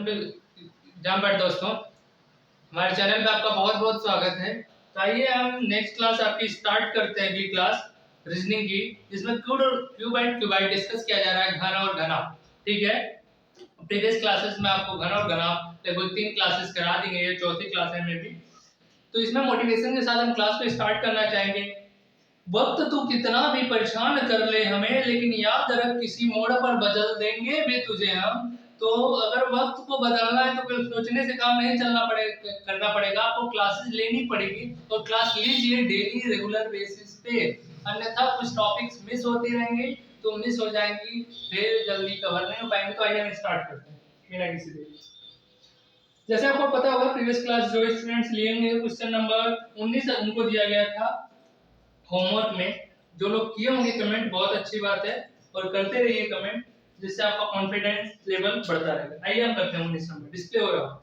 Welcome to exam pad दोस्तों। हमारे channel पे आपका बहुत बहुत स्वागत है। तो आइए हम नेक्स्ट क्लास आपकी स्टार्ट करते हैं, अगली क्लास रीजनिंग की, जिसमें क्यूब एंड क्यूबाइड डिस्कस किया जा रहा है, घन और घना। ठीक है, प्रीवियस क्लासेस में आपको घन और घना लगभग 3 क्लासेस करा दी गई है, चौथी क्लास है में भी। तो इसमें मोटिवेशन के साथ हम क्लास को स्टार्ट करना चाहेंगे। वक्त तो कितना भी परेशान कर ले हमें, लेकिन याद रख किसी मोड़ पर बदल देंगे भी तुझे हम। तो अगर वक्त को बदलना है तो फिर सोचने से काम नहीं करना पड़ेगा, आपको क्लासेस लेनी पड़ेगी और क्लास लीजिए डेली रेगुलर बेसिस पे, अन्यथा कुछ टॉपिक्स मिस होते रहेंगे तो मिस हो जाएंगी, फिर जल्दी कवर नहीं हो पाएंगे। तो आइए हम स्टार्ट करते हैं बिना किसी देरी। जैसे आपको पता होगा प्रीवियस क्लास जो स्टूडेंट्स लेंगे क्वेश्चन नंबर 19 उनको दिया गया था होमवर्क में। जो लोग किए होंगे कमेंट, बहुत अच्छी बात है, और करते रहिए कमेंट, जिससे आपका कॉन्फिडेंस लेवल बढ़ता रहेगा। आइए हम करते हैं 19 नंबर, डिस्प्ले हो रहा है।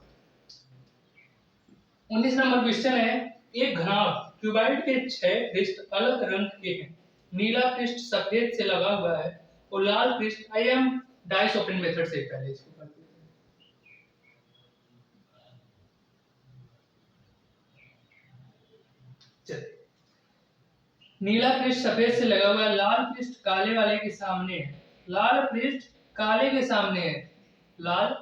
19 नंबर क्वेश्चन है, एक घनाभ क्यूबाइड के 6 पृष्ठ अलग रंग के हैं, नीला पृष्ठ सफेद से लगा हुआ है और लाल पृष्ठ। आइए हम डाइस ओपन मेथड से पहले इसको करते हैं। चलिए, नीला पृष्ठ सफेद से लगा हुआ है, लाल पृष्ठ काले वाले के सामने है, लाल पृष्ठ काले के सामने है, लाल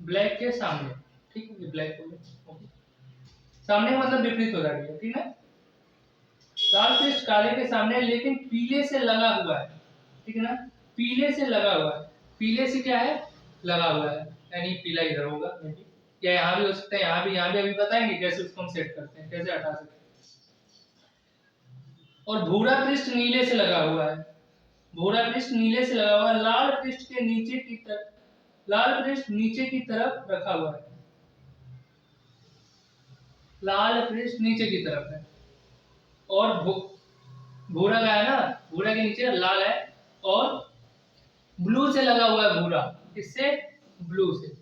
ब्लैक के सामने। ठीक है, ब्लैक हो गया, सामने मतलब विपरीत हो जाएगा। ठीक है, लाल पृष्ठ काले के सामने लेकिन पीले से लगा हुआ है। ठीक है ना, पीले से लगा हुआ है। पीले से क्या है, लगा हुआ है, यानी पीला इधर होगा, या यहाँ भी हो सकता है, यहाँ भी अभी बताएंगे कैसे उसको हम सेट करते हैं, कैसे हटा सकते हैं। और भूरा पृष्ठ नीले से लगा हुआ है, भूरा पृष्ठ नीले से लगा हुआ है, लाल पृष्ठ के नीचे की तरफ, लाल पृष्ठ नीचे की तरफ रखा हुआ है, लाल पृष्ठ नीचे की तरफ है। और भूरा का है ना, भूरा के नीचे लाल है, और ब्लू से लगा हुआ है भूरा, किससे, ब्लू से।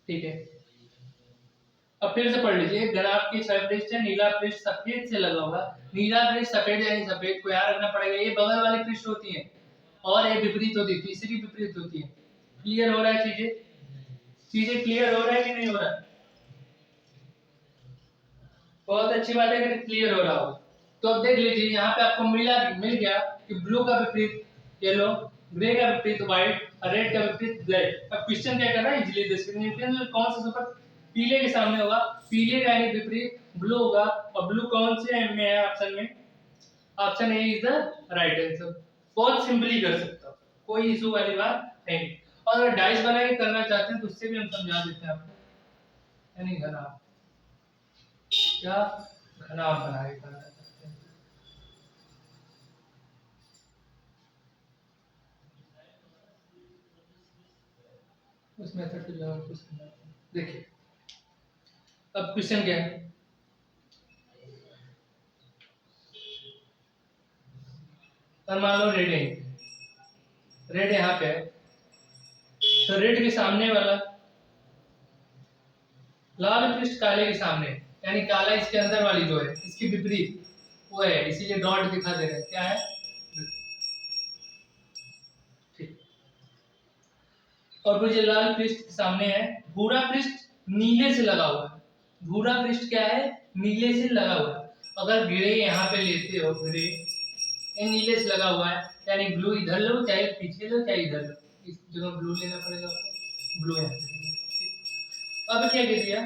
ठीक है, अब फिर से पढ़ लीजिए, घनाभ के 6 पृष्ठ है, नीला पृष्ठ सफेद से लगा हुआ। नीला पृष्ठ सफेद यानी सफेद को याद रखना पड़ेगा, ये बगल वाली पृष्ठ होती है और ये विपरीत होती है, तीसरी विपरीत होती है। क्लियर हो रहा है चीजें क्लियर हो रहा है कि नहीं हो रहा है? बहुत अच्छी बात है कि क्लियर हो रहा हो। तो अब देख लीजिए, यहाँ पे आपको मिल गया कि ब्लू का विपरीत येलो, ग्रे का विपरीत व्हाइट और रेड का विपरीत ब्लैक। अब क्वेश्चन क्या कर रहा है, इजीली देख सकते हैं, कौन सा सुपर पीले के सामने होगा, पीले का यानी विपरीत ब्लू होगा, और ब्लू कौन से में है ऑप्शन में, option A is the right answer. बहुत सिंपली कर सकता हूँ, कोई इशू वाली बात नहीं। और अगर डाइस बना के करना चाहते हैं तो उससे भी हम समझा देते हैं आपको, यानी घनाभ, क्या घनाभ बना के करना चाहते हैं। उस मेथड को जो कुछ देखिए। अब क्वेश्चन क्या है, और मान लो रेड है, रेड यहाँ पे है, तो रेड के सामने वाला लाल पृष्ठ काले के सामने, यानी काला इसके अंदर वाली जो है इसकी विपरीत वो है, इसीलिए डॉट दिखा दे रहे हैं, क्या है, ठीक। और फिर ये लाल पृष्ठ के सामने है, भूरा पृष्ठ नीले से लगा हुआ है, भूरा पृष्ठ क्या है, नीले से लगा हुआ है। अगर ग्रे यहाँ पे लेते हो, ग्रे ये नीले से लगा हुआ है, यानी ब्लू इधर लो, चाहे पीछे लो, चाहे इधर लो, इस जगह ब्लू लेना पड़ेगा आपको, ब्लू यहाँ पे। अब क्या कह दिया,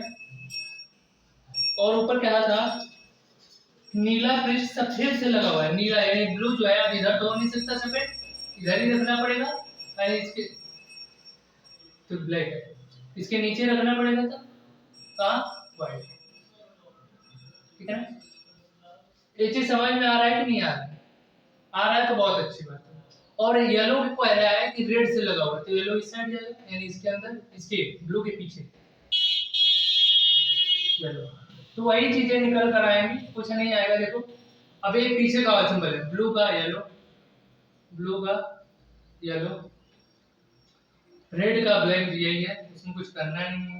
और ऊपर क्या था, नीला पृष्ठ सफेद से लगा हुआ है, नीला यानी ब्लू जो है, अब इधर तो नहीं सकता सफेद, इधर ही रखना पड़ेगा, यानी इसके तो ब्लैक है, इसके नीचे रखना पड़ेगा था कहाँ, व्हाइट। ठीक है ना, ये चीज समझ में आ रहा है कि नहीं आ रहा है? आ रहा है तो बहुत अच्छी बात है। और येलो को कह रहा है कि रेड से लगा हुआ है, तो येलो इस साइड जाएगा, यानी इसके अंदर, इसके ब्लू के पीछे येलो। तो वही चीजें निकल कर आएंगी, कुछ नहीं आएगा। देखो अब ये पीछे का सिंबल है, ब्लू का येलो, ब्लू का येलो, रेड का ब्लैक, यही है, उसमें कुछ करना नहीं है,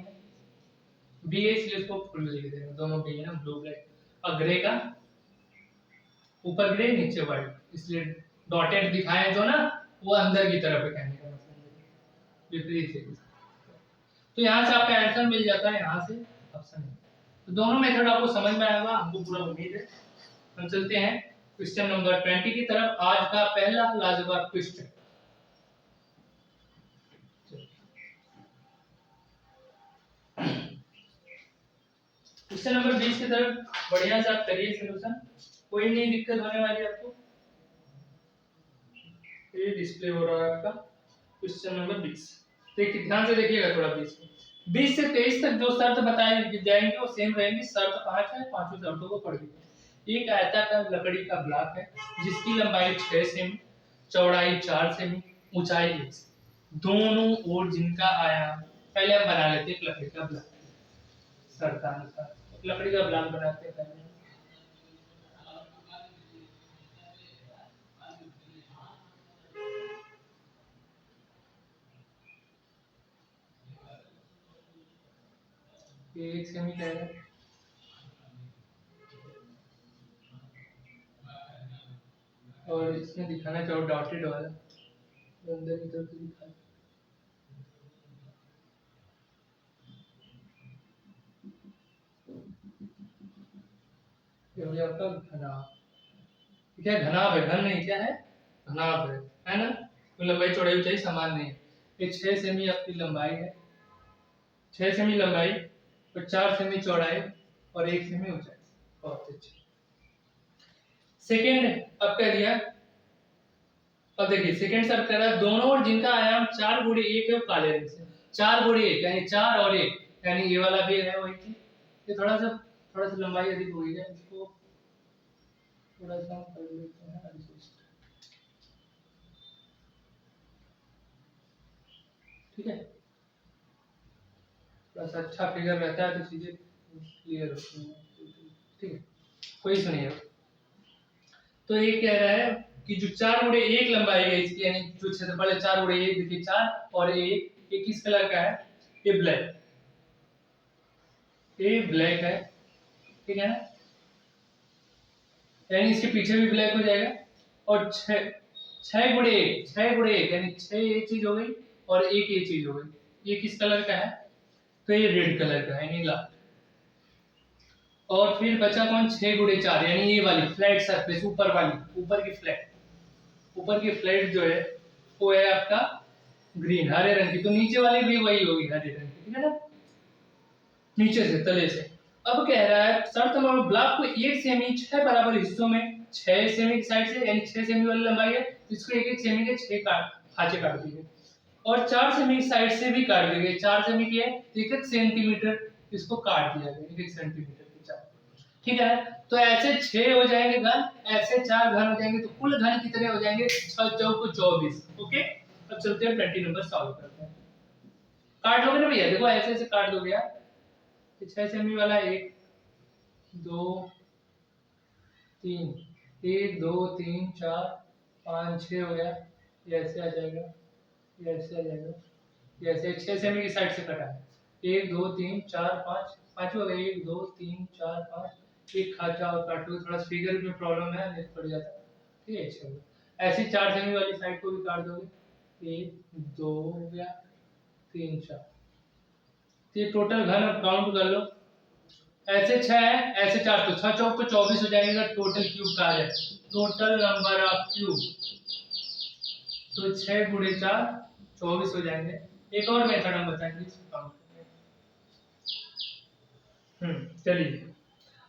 बी है इसलिए उसको फुल लिख देंगे, दोनों बी है ना, ब्लू ब्लैक। और ग्रे का ऊपर ग्रे नीचे व्हाइट, इसलिए डॉटेड दिखाए जो ना, वो अंदर की तरफ है, कहने का मतलब। विपरीत है। तो यहाँ से आपका आंसर मिल जाता है, यहाँ से ऑप्शन है। तो दोनों मेथड आपको समझ में आएगा, हमको पूरा उम्मीद है। हम चलते हैं क्वेश्चन नंबर 20 की तरफ। आज का पहला लाजवाब क्वेश्चन। क्वेश्चन नंबर 20 की तरफ बढ़िया से आप करिए सॉल्यूशन, कोई नहीं दिक्कत होने वाली आपको। ये डिस्प्ले हो रहा है आपका क्वेश्चन नंबर 20। देखिए ध्यान से देखिएगा थोड़ा। 20 से 23 तक जो शर्त बताए जाएंगे वो सेम रहेंगी। शर्त 5 है, पांचों शर्तों को पढ़ लीजिए। एक आयताकार लकड़ी का ब्लॉक है जिसकी लंबाई 6 सेमी, चौड़ाई 4 सेमी, ऊंचाई 1 सेमी, दोनों ओर जिनका आयाम, पहले हम बना लेते हैं एक लकड़ी का ब्लॉक। शर्तानुसार लकड़ी का ब्लॉक बनाते हैं पहले। ये 1 सेमी का है और इसमें दिखाना चाहो डॉटेड वाला अंदर की तरफ दिखा। ये हो गया आपका घनाभ। क्या है? घनाभ है, घन नहीं, क्या है? घनाभ है ना? तो लंबाई चौड़ाई ऊंचाई समान नहीं है। ये 6 सेमी आपकी लंबाई है, 6 सेमी लंबाई और 4 सेमी चौड़ाई और 1 सेमी ऊंचाई। बहुत अच्छा। सेकेंड अब कह दिया। अब देखिए सेकेंड शर्त कह रहा है दोनों ओर जिनका आयाम 4 गुणे 1 है, काले रंग से 4 गुणे 1 यानी 4 और 1 यानी ये वाला भी है वही चीज। ये थोड़ा सा लंबाई अधिक हुई है, इसको थोड़ा सा हम कर लेते हैं एडजस्ट। ठीक है, थोड़ा सा अच्छा फिगर रहता है तो चीजें क्लियर होती हैं। ठीक है, कोई इशू नहीं है। तो ये कह रहा है कि जो 4 गुणे 1 लंबाई है इसकी, यानी जो क्षेत्रफल है 4 गुणे 1, देखिए 4 और 1, ये किस कलर का है? ये ब्लैक, ये ब्लैक है। ठीक है ना? यानी इसके पीछे भी ब्लैक हो जाएगा। और 6 गुणे 1, 6 गुणे 1 यानी 6 ये चीज हो गई और 1 ये चीज हो गई। ये किस कलर का है? तो ये रेड कलर का है, यानी लाल। और फिर बचा कौन? 6 गुणे 4 यानी ये वाली फ्लैट सरफेस, ऊपर वाली, ऊपर की फ्लैट जो है वो है आपका ग्रीन, हरे रंग की। तो नीचे वाली भी वही होगी, हरे रंग की। ठीक है ना? नीचे से, तले से। अब कह रहा है शर्त नंबर ब्लॉक को 1 सेमी 6 बराबर हिस्सों में, 6 सेमी की साइड से यानी 6 सेमी वाली लंबाई है, इसको 1 सेमी के 6 खांचे काट दिए और 4 सेमी की साइड से भी काट दिए। 4 सेमी की है, 1 सेंटीमीटर इसको काट दिया गया, 1 सेंटीमीटर की 4। ठीक है, तो ऐसे 6 हो जाएंगे घन, ऐसे 4 घन हो जाएंगे, तो कुल घन कितने हो जाएंगे? 6 चौक 24। ओके, अब चलते हैं 20 नंबर सॉल्व करते हैं। काट लोगे ना भैया? देखो ऐसे ऐसे काट दोगे यार। 6 सेमी वाला 1 2 3, 1 2 3 4 5 6 हो गया। ये ऐसे आ जाएगा, ये ऐसे आ जाएगा, ये ऐसे 6 सेमी की साइड से कटा है। 1 2 3 4 5, 5 हो गए। 1 2 3 4 5, एक खाचा और काट लो। थोड़ा फिगर में प्रॉब्लम है, नहीं पड़ जाता। ठीक है, चलो ऐसी 4 सेमी वाली साइड को भी काट दोगे। 1 2 हो गया, 3 4। ये टोटल घन काउंट कर लो। ऐसे 6 है, ऐसे 4, तो 6 चौक 24 हो जाएगा। टोटल क्यूब कहा जाए, टोटल नंबर ऑफ क्यूब। तो 6 गुणे 4 24 हो जाएंगे। एक और मेथड हम बताएंगे इसको काउंट करने। चलिए।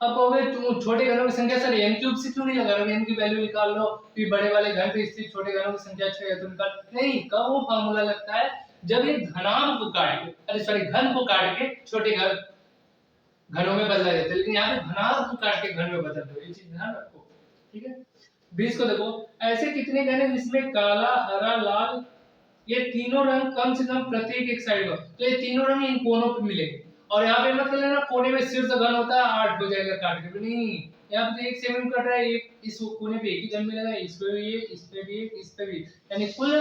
अब कहोगे तुम छोटे घनों की संख्या सर n क्यूब से क्यों नहीं लगा रहे? n की वैल्यू निकाल लो, फिर बड़े वाले घन पे स्थित छोटे घनों की संख्या 6 है तो निकाल। नहीं, कब वो फार्मूला लगता है? जब ये घनाभ को काट के, अरे सॉरी, घन को काट के छोटे घनों में बदला जाता है, लेकिन यहाँ पे घनाभ को काट के घन में बदल दो। ये चीज ध्यान रखो। ठीक है, 20 को देखो। ऐसे कितने घन है जिसमें काला, हरा, लाल, ये तीनों रंग कम से कम प्रत्येक एक साइड में, तो ये तीनों रंग इन कोनों पे मिलेंगे। और यहाँ पे मत कर लेना कोने में शीर्ष घन होता है 8 हो जाएगा काट के, नहीं। यहाँ पे 1 सेमी कट रहा है, एक इस कोने पे एक ही घन मिलेगा, इस पे भी एक, इस पे भी एक, इस पे भी, यानी कुल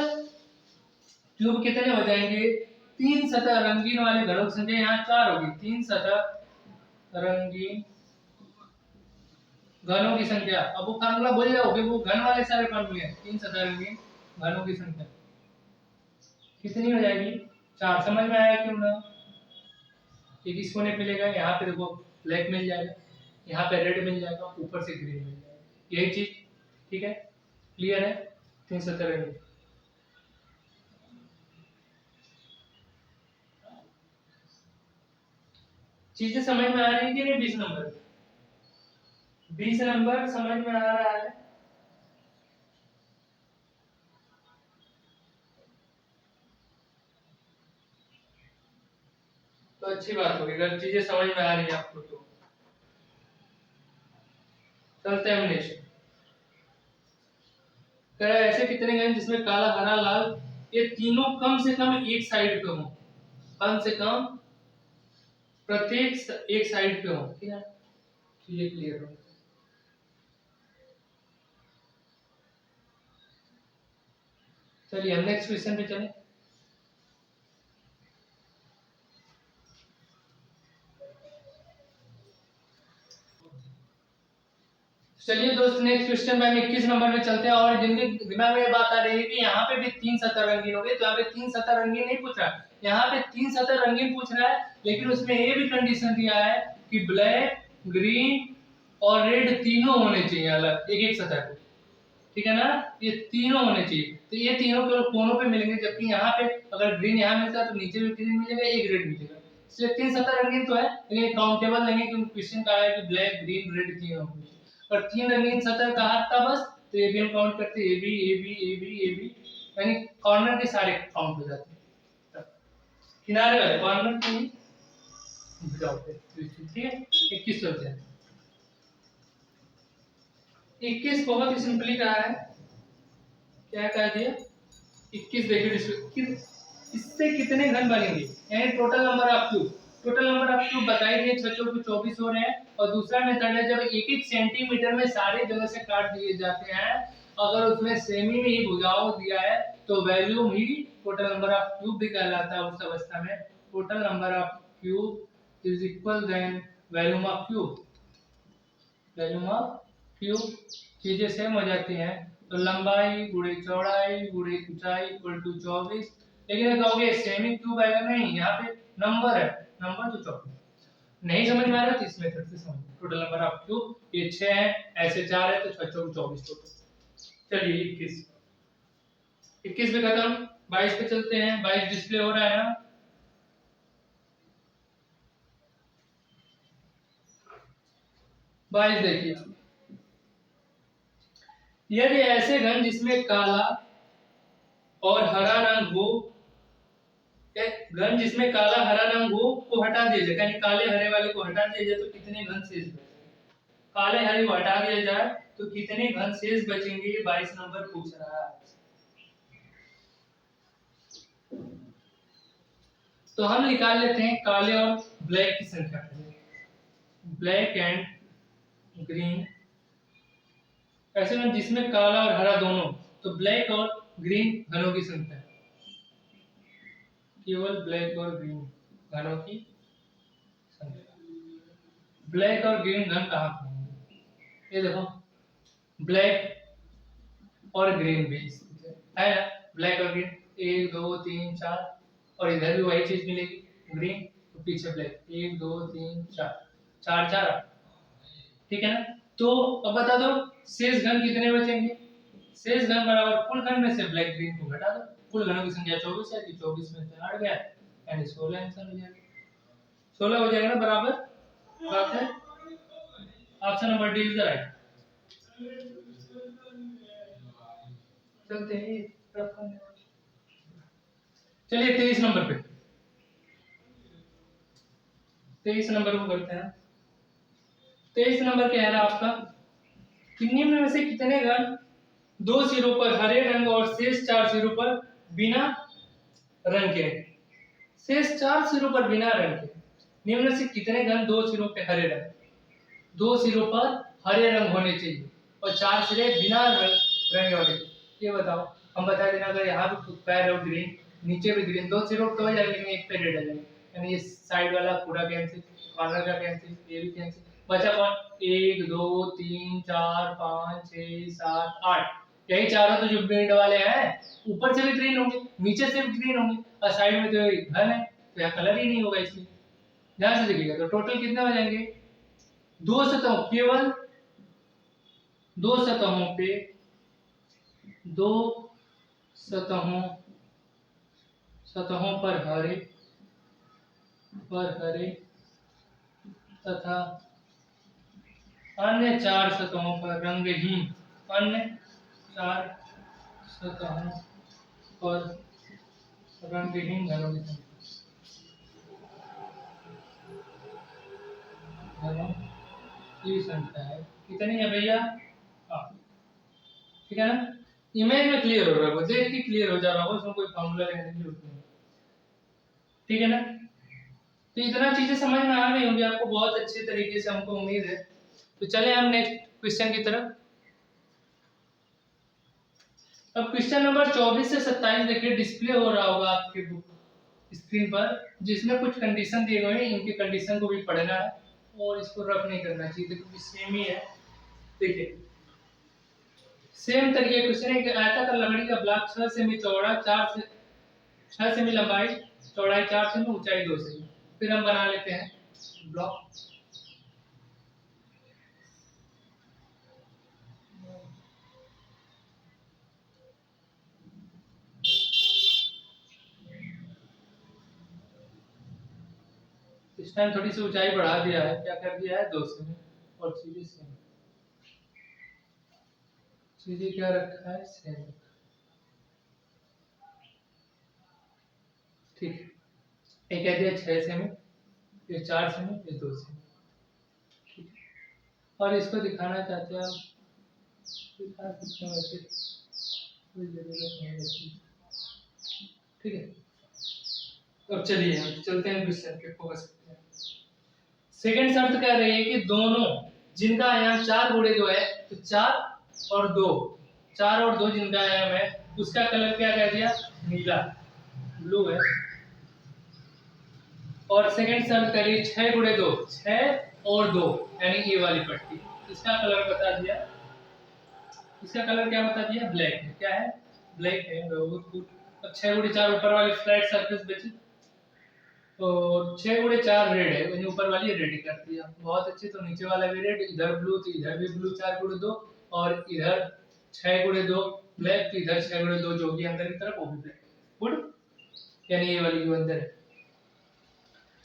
क्यूब कितने हो जाएंगे? 3 सतह रंगीन वाले घनों की संख्या यहाँ 4 होगी। 3 सतह रंगीन घनों की संख्या, अब वो फार्मूला भूल जाओगे, वो घन वाले सारे फार्मूले हैं। 3 सतह रंगीन घनों की संख्या कितनी हो जाएगी? 4 समझ में आया क्यों ना? एक इस कोने पे मिलेगा, यहाँ पे देखो ब्लैक मिल जाएगा, यहाँ पे रेड मिल जाएगा, ऊपर से ग्रीन मिल जाएगा, यही चीज। ठीक है, क्लियर है? 370 चीजें समझ में आ रही है कि नहीं? 20 नंबर समझ में आ रहा है? तो अच्छी बात होगी, अगर चीजें समझ में आ रही है आपको तो। चलते हैं हम नेक्स्ट। कह रहा है ऐसे कितने गण जिसमें काला, हरा, लाल ये तीनों कम से कम एक साइड पे हो, कम से कम प्रत्येक एक साइड पे हो। ठीक है, चीजें क्लियर हो। चलिए हम नेक्स्ट क्वेश्चन पे चलें। चलिए दोस्त, नेक्स्ट क्वेश्चन में हम 21 नंबर में चलते हैं। और जिनके दिमाग में बात आ रही है कि यहाँ पे भी 3 सतह रंगीन हो गए, तो यहाँ पे 3 सतह रंगीन नहीं पूछ रहा है, यहाँ पे 3 सतह रंगीन पूछ रहा है, लेकिन उसमें ये भी कंडीशन दिया है कि ब्लैक, ग्रीन और रेड तीनों होने चाहिए अलग, एक एक सतह पे। ठीक है ना? ये तीनों होने चाहिए, तो ये तीनों केवल कोनों पे मिलेंगे, जबकि यहाँ पे अगर ग्रीन यहाँ मिलता है तो नीचे भी ग्रीन मिलेगा, एक रेड मिलेगा। इसलिए 3 सतह रंगीन तो है, लेकिन काउंटेबल नहीं है, क्योंकि क्वेश्चन का है कि ब्लैक, ग्रीन, रेड तीनों होंगे। और 3 रंगीन सतह कहा था बस, तो ये भी हम काउंट करते हैं, A B A B A B A B, यानी कॉर्नर के सारे काउंट हो जाते हैं, किनारे वाले कॉर्नर के नहीं। ठीक है, 21 चलते हैं। 21 बहुत ही सिंपली कहा है, क्या कहा दिया? 21 देखिए, इससे कितने घन बनेंगे, यानी total number of cube. Total number of cube बताई गई, 6 चौक 24 हो रहे हैं। और दूसरा मेथड है, जब एक एक सेंटीमीटर में सारी जगह से काट दिए जाते हैं, अगर उसमें सेमी में ही भुजाओ दिया है तो वैल्यूम ही टोटल नंबर ऑफ क्यूब भी कहलाता है उस अवस्था में। Total number of cube is equal than volume of cube. Volume of cube चीजें सेम हो जाती हैं, तो लंबाई गुणे चौड़ाई गुणे ऊंचाई इक्वल टू 24। लेकिन कहोगे सेमी क्यूब आएगा, नहीं, यहाँ पे नंबर है, नंबर तो 24। नहीं समझ में आ रहा तो इस मेथड से समझ। टोटल नंबर ऑफ क्यूब ये 6 है, ऐसे 4 है, तो 6 चौक 24 टोटल। चलिए 21 पे खत्म, 22 पे चलते हैं। 22 डिस्प्ले हो रहा है ना? 22 देखिए, यदि ऐसे घन जिसमें काला और हरा रंग हो, घन जिसमें काला हरा रंग हो को हटा दिया जाए, यानी काले हरे वाले को हटा दिया जाए तो कितने घन शेष बचेंगे? काले हरे को हटा दिया जाए तो कितने घन शेष बचेंगे, 22 नंबर पूछ रहा है। तो हम निकाल लेते हैं काले और ब्लैक की संख्या, ब्लैक एंड ग्रीन। ऐसे में जिसमें काला और हरा दोनों, तो ब्लैक और ग्रीन घनों की संख्या, केवल ब्लैक और ग्रीन घनों की संख्या। ब्लैक और ग्रीन घन कहाँ पे होंगे? ये देखो, ब्लैक और ग्रीन भी है ना, ब्लैक और ग्रीन 1 2 3 4, और इधर भी वही चीज मिलेगी, ग्रीन तो पीछे ब्लैक 1 2 3 4, 4 4। ठीक है ना? तो अब बता दो शेष घन कितने बचेंगे? शेष घन बराबर कुल घन में से ब्लैक ग्रीन को घटा दो। कुल घनों की संख्या 24 है, कि 24 में से 8 गया, यानी 16 आंसर हो जाएगा। 16 हो जाएगा ना, बराबर बात है। Option number D is the right. चलते हैं चलिए 23 नंबर पे, 23 नंबर को करते हैं। 23 नंबर क्या है आपका, निम्न में से कितने घन 2 सिरों पर हरे रंग और शेष 4 सिरों पर बिना रंग के, शेष 4 सिरों पर बिना रंग के, निम्न में से कितने घन 2 सिरों पे हरे रंग, 2 सिरों पर हरे रंग होने चाहिए और 4 सिरे बिना रंग होने चाहिए? ये बताओ। हम बता देना, अगर यहाँ पे पैर और ग्रीन, नीचे भी ग्रीन, 2 सिरों तो हो जाएगा, लेकिन एक पे रेड आ जाएगा, यानी ये साइड वाला पूरा कैंसिल, कॉर्नर का कैंसिल, ये भी कैंसिल, बचा कौन? 1 2 3 4 5 6 7 8, यही चारों तो जो बेड वाले हैं, ऊपर से भी ग्रीन होंगे, नीचे से भी ग्रीन होंगे, और साइड में तो घन है, तो यहाँ कलर ही नहीं होगा इसलिए। ध्यान से देखिएगा, तो टोटल कितने हो जाएंगे? दो सतहों, केवल दो सतहों पे, दो सतहों सतहों पर हरे तथा अन्य चार सतहों पर रंगहीन, अन्य चार सतहों पर रंगहीन घनों की संख्या है। कितनी है भैया? हाँ, ठीक है ना। इमेज में क्लियर हो रहा है, वो देख के क्लियर हो जा रहा होगा, उसमें कोई फॉर्मूला लगाने की जरूरत नहीं। ठीक है ना। तो इतना चीजें समझ में आ गई होंगी आपको बहुत अच्छे तरीके से, हमको उम्मीद है। तो चले हम नेक्स्ट क्वेश्चन की तरफ। अब क्वेश्चन नंबर 24 से 27 देखिए डिस्प्ले हो रहा होगा आपके बुक स्क्रीन पर, जिसमें कुछ कंडीशन दिए हुए हैं, इनके कंडीशन को भी पढ़ना है और इसको रफ नहीं करना चाहिए क्योंकि सेम ही है। देखिए सेम तरीके क्वेश्चन है कि आयताकार लकड़ी का ब्लॉक 6 सेमी चौड़ा, 6 सेमी लंबाई, चौड़ाई 4 सेमी, ऊंचाई 2 सेमी। फिर हम बना लेते हैं ब्लॉक। इस टाइम थोड़ी सी ऊंचाई बढ़ा दिया है, क्या कर दिया है? 2 सेमी, और सीधी सेमी, सीधी क्या रखा है? सेमी। ठीक, ये कह दिया 6 सेमी, ये 4 सेमी, ये 2 सेमी। ठीक है, और इसको दिखाना चाहते हैं हम, दिखा सकते हैं वैसे, कोई जरूरत नहीं है। ठीक है, अब चलिए हम चलते हैं क्वेश्चन पे, फोकस करते हैं। सेकंड शर्त कह रही है कि दोनों जिनका आयाम 4 गुणे 2 है, तो 4 और 2, 4 और 2 जिनका आयाम है, उसका कलर क्या कह दिया? नीला, ब्लू है। और सेकंड शर्त कह रही है 6 गुणे 2, 6 और 2 यानी ये वाली पट्टी, इसका कलर बता दिया। इसका कलर क्या बता दिया? ब्लैक है। क्या है? ब्लैक है। बहुत गुड। अब 6 गुणे 4 ऊपर वाली फ्लैट सरफेस बची, तो 6 गुणे 4 रेड है, मैंने ऊपर वाली रेड कर दिया। बहुत अच्छे। तो नीचे वाला भी रेड, इधर ब्लू, तो इधर भी ब्लू 4 गुणे 2, और इधर 6 गुणे 2 ब्लैक, तो इधर 6 गुणे 2 जो भी अंदर की तरफ वो भी ब्लैक। गुड, यानी ये वाली जो अंदर है।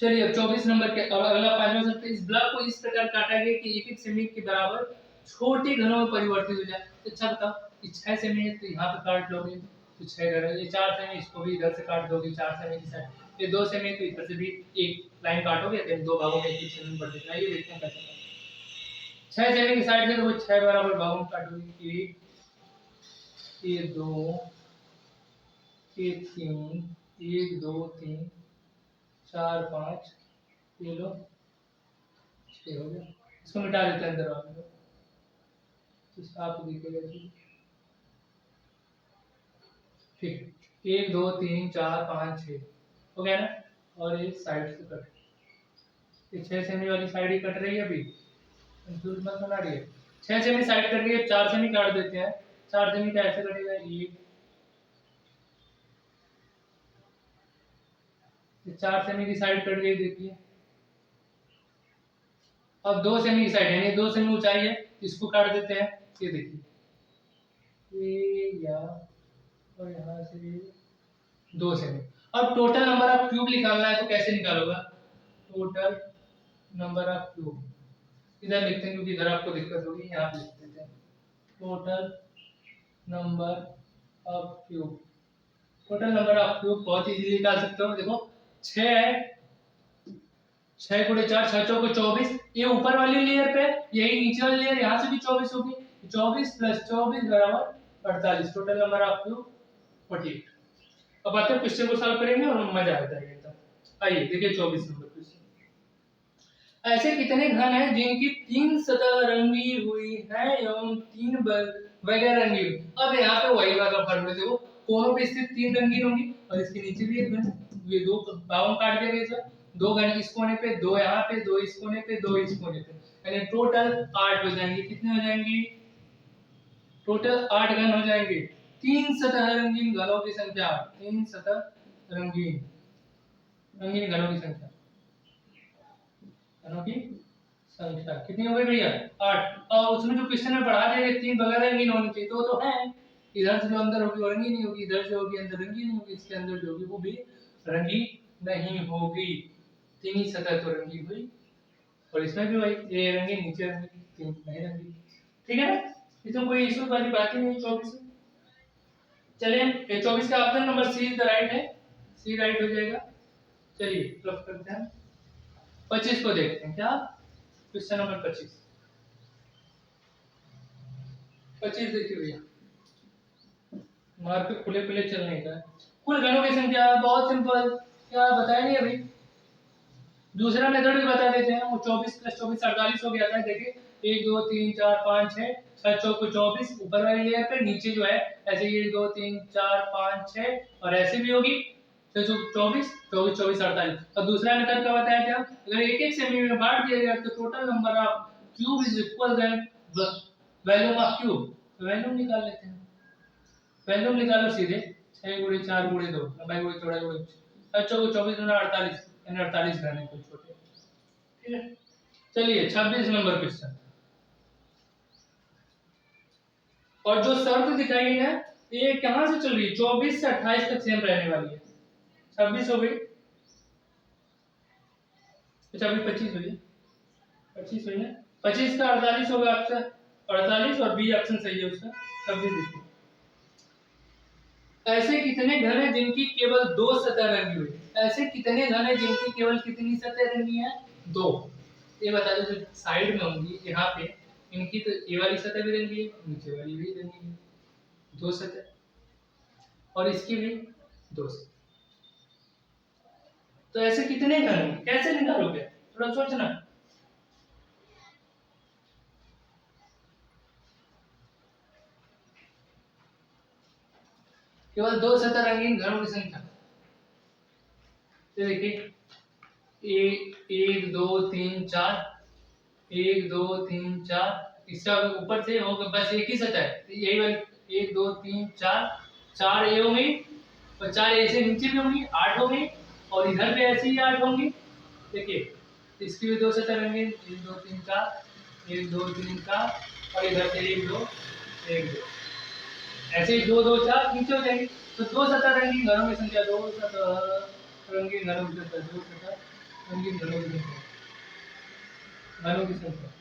चलिए अब 24 नंबर के अगला पांचवा शर्त, इस ब्लॉक को इस प्रकार काटा गया कि 1-1 सेमी के बराबर छोटे घनों में परिवर्तित हो जाए। अच्छा बताओ, ये 6 सेमी है तो यहाँ पे काट लोगे तो 6 घन, ये 4 सेमी, इसको भी इधर से काट दोगे 4 सेमी की साइड, ये 2 सेमी तो इधर से भी एक लाइन काटोगे तो दो भागों में 1 सेमी बढ़ जाएगा। ये देखते हैं कैसे। 6 सेमी की साइड से तो वो 6 बराबर भागों में काटोगे, 1, ये 2, ये 3, 1 2 3 4 5, ये लो 6 हो गया। इसको मिटा देते हैं अंदर वाले को, तो साफ दिखेगा। ठीक, 1 2 3 4 5 6 हो गया ना। और ये साइड से कट, ये 6 सेमी वाली साइड ही कट रही है अभी, कंफ्यूज मत बना रही है। 6 सेमी साइड कट रही है, 4 सेमी काट देते हैं। 4 सेमी का ऐसे कटेगा, ये 4 सेमी की साइड कट गई, देखिए। अब 2 सेमी की साइड है, 2 सेमी ऊंचाई है, इसको काट देते हैं। ये देखिए, ये या और यहाँ से 2 सेमी। अब टोटल नंबर ऑफ क्यूब निकालना है, तो कैसे निकालोगा? टोटल नंबर ऑफ क्यूब इधर लिखते हैं क्योंकि इधर आपको दिक्कत होगी, यहाँ पे लिख देते हैं total number of cube. Total number of cube बहुत इजीली निकाल सकते हो। देखो 6 है, 6 गुणे 4 6 चौको 24, ये ऊपर वाली लेयर पे, यही नीचे वाली लेयर, यहाँ से भी 24 होगी, 24 + 24 बराबर 48। Total number of cube 48। अब आते हैं क्वेश्चन को सॉल्व करेंगे और मजा आ जाएगा। आइए देखिए 24 नंबर क्वेश्चन। ऐसे कितने घन हैं जिनकी 3 सतह रंगी हुई है एवं 3 बगैर रंगी हुई? अब यहाँ पे वही वाला फॉर्मूला देखो, कोनों पे स्थित 3 रंगीन होंगी और इसके नीचे भी एक घन, ये दो बाउन काट दिया गया, 2 घन इस कोने पे, 2 यहाँ पे, 2 इस कोने पे, 2 इस कोने पे, यानी टोटल 8 हो जाएंगे। कितने हो जाएंगे? टोटल 8 घन हो जाएंगे। 3 सतह रंगीन घनों की संख्या, 3 सतह रंगीन रंगीन घनों की संख्या, घनों की संख्या कितनी हो गई भैया? 8। और उसमें जो क्वेश्चन में पढ़ा दिया कि 3 बगैर रंगीन होनी चाहिए, तो है। इधर से जो अंदर होगी वो रंगीन नहीं होगी, इधर से होगी अंदर रंगीन नहीं होगी, इसके अंदर जो होगी वो भी रंगीन नहीं होगी। 3 ही सतह तो रंगीन हुई, और इसमें भी वही, ये रंगीन नीचे रंगीन, 3 नहीं रंगीन। ठीक है ना? इसमें कोई इशू वाली बात ही नहीं। 24 चलिए, ये 24 का option number C is the right है, सी राइट हो जाएगा। चलिए फ्लिप करते हैं, 25 को देखते हैं। क्या क्वेश्चन नंबर 25 देखिए भैया, मार्क खुले खुले चलने का। कुल घनों की संख्या बहुत सिंपल, क्या बताया नहीं अभी, दूसरा मेथड भी बता देते हैं। वो 24 + 24 48 हो गया था। देखिए 1 2 3 4 5 6 6 चौक 24 ऊपर वाली लेयर पे, नीचे जो है ऐसे 1 2 3 4 5 6 और ऐसे भी होगी 24 24 24 48। और दूसरा मेथड का बताया क्या, अगर एक एक सेमी में बांट दिया गया तो total number of cube is equal than volume of cube. Volume निकाल लेते हैं, वैल्यूम निकालो सीधे। 6 गुणे 4 गुणे 2 लंबाई गुणे चौड़ाई गुणे 6 चौक 24 गुना 48, यानी 48 घन है कुछ छोटे। ठीक है, चलिए 26 नंबर क्वेश्चन। और जो शर्त दिखाई है ना, ये कहां से चल रही है? 24 से 28 तक सेम रहने वाली है। 26 हो गई, अच्छा अभी 25 हुई है, 25 हुई है। 25 का 48 होगा आपका, 48 और बी ऑप्शन सही है उसका। 26 देखिए, ऐसे कितने घन हैं जिनकी केवल 2 सतह रंगी हुई? ऐसे कितने घन हैं जिनकी केवल कितनी सतह रंगी है? 2। ये बता दो, जो साइड में होंगी यहाँ पे, इनकी तो ये वाली सतह भी रंगी है, नीचे वाली भी रंगी है, 2 सतह, और इसकी भी 2 सतह। तो ऐसे कितने घन हैं, कैसे निकालोगे? थोड़ा सोचना। केवल 2 सतह रंगीन घनों की संख्या, तो देखिए 1 2 3 4, 1 2 3 4, इसका ऊपर से होगा बस एक ही सतह है, यही वाली 1 2 3 4, 4 ए होंगी और 4 ए से नीचे भी होंगी, 8 होंगी, और इधर भी ऐसे ही 8 होंगी। देखिए इसकी भी 2 सतह रंगीन, 1 2 3 4, 1 2 3 4, और इधर से 1 2 1 2, ऐसे ही 2 2 4 नीचे हो जाएंगे। तो 2 सतह रंगीन घनों की संख्या, 2 सतह रंगीन घनों की संख्या, 2 सतह रंगीन घनों की संख्या, घनों की संख्या।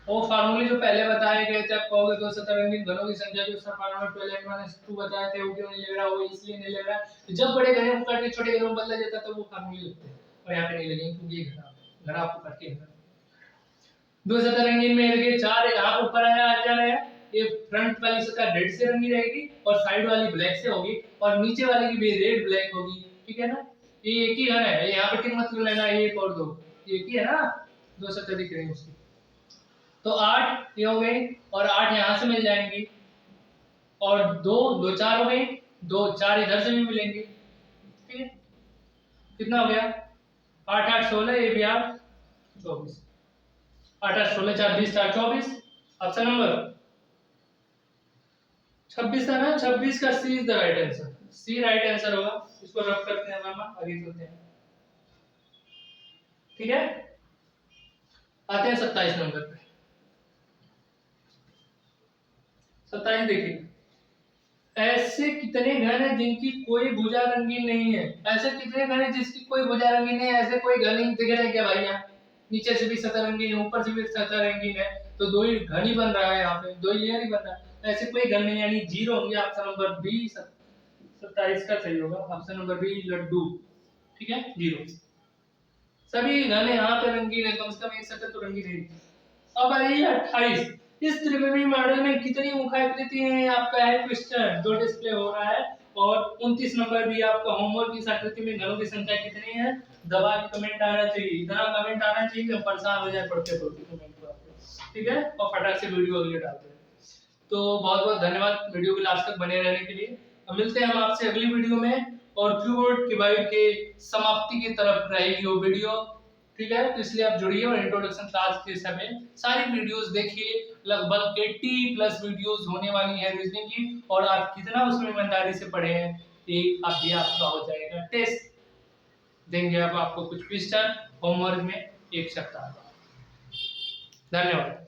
वो फार्मूले जो पहले बताए गए थे, आप कहोगे 2 सतह रंगीन घनों की संख्या, जो उसका फार्मूला 12n-2 बताए थे, वो क्यों नहीं लग रहा? वो इसलिए नहीं लग रहा, तो जब बड़े घनों को काट के छोटे घनों में बदला जाता तो वो फार्मूले लगते हैं, और यहाँ पे नहीं लगे क्योंकि ये घना आपको काट के 2 सतह रंगीन में देखिए 4 यहाँ ऊपर आया, आ जा रहा है, ये फ्रंट वाली सतह रेड से रंगी रहेगी और साइड वाली ब्लैक से होगी, और नीचे वाली की भी रेड ब्लैक होगी। ठीक है ना? ये एक ही घन है, यहाँ पे टिक मत लेना, एक और 2 एक ही है ना, 2 सतह दिख रही है उसकी। तो 8 ये हो गई, और 8 यहाँ से मिल जाएंगी, और 2 2 4 हो गई, 2 4 इधर से भी मिलेंगे। ठीक है, कितना हो गया? 8 8 16, ये भी 8 24, 8 8 16 4 20 4 24। ऑप्शन नंबर 26 था ना, 26 का C is the right answer, C right answer होगा। इसको रब करते हैं, मामा आगे चलते हैं। ठीक है, आते हैं 27 नंबर पे। 27 देखिए, ऐसे कितने घन हैं जिनकी कोई भुजा रंगीन नहीं है? ऐसे कितने घन हैं जिसकी कोई भुजा रंगीन नहीं है? ऐसे कोई घन नहीं दिख रहा है क्या भाई? यहाँ नीचे से भी सतह रंगीन है, ऊपर से भी सतह रंगीन है, तो 2 ही घन ही बन रहा है, यहाँ पे 2 ही लेयर ही बन रहा है। ऐसे कोई घन नहीं, यानी 0 होंगे। ऑप्शन नंबर बी 27 का सही होगा, ऑप्शन नंबर बी लड्डू। ठीक है, 0। सभी घन यहाँ पे रंगीन है, कम से कम एक सतह तो रंगीन है। अब आइए 28। इस त्रिकोणीय मॉडल में कितनी मुखाकृति है? आपका है क्वेश्चन जो डिस्प्ले हो रहा है, और 29 नंबर भी आपका होमवर्क। इस आकृति में घनों की संख्या कितनी है? दबा के कमेंट आना चाहिए, इतना कमेंट आना चाहिए हम परेशान हो जाए पढ़ते पढ़ते कमेंट को आपके। ठीक है, और फटाक से वीडियो अगले डालते हैं। तो बहुत बहुत धन्यवाद वीडियो के लास्ट तक बने रहने के लिए। अब मिलते हैं हम आपसे अगली वीडियो में, और क्यूबोर्ड क्यूबाइड के समाप्ति की तरफ रहेगी वो वीडियो। ठीक है, तो इसलिए आप जुड़िए और इंट्रोडक्शन क्लास के समय सारी वीडियोस देखिए। लगभग 80 प्लस वीडियोस होने वाली है रीजनिंग की, और आप कितना उसमें ईमानदारी से पढ़े हैं एक अभी आपका हो जाएगा टेस्ट। देंगे अब आपको कुछ क्वेश्चन होमवर्क में एक सप्ताह का। धन्यवाद।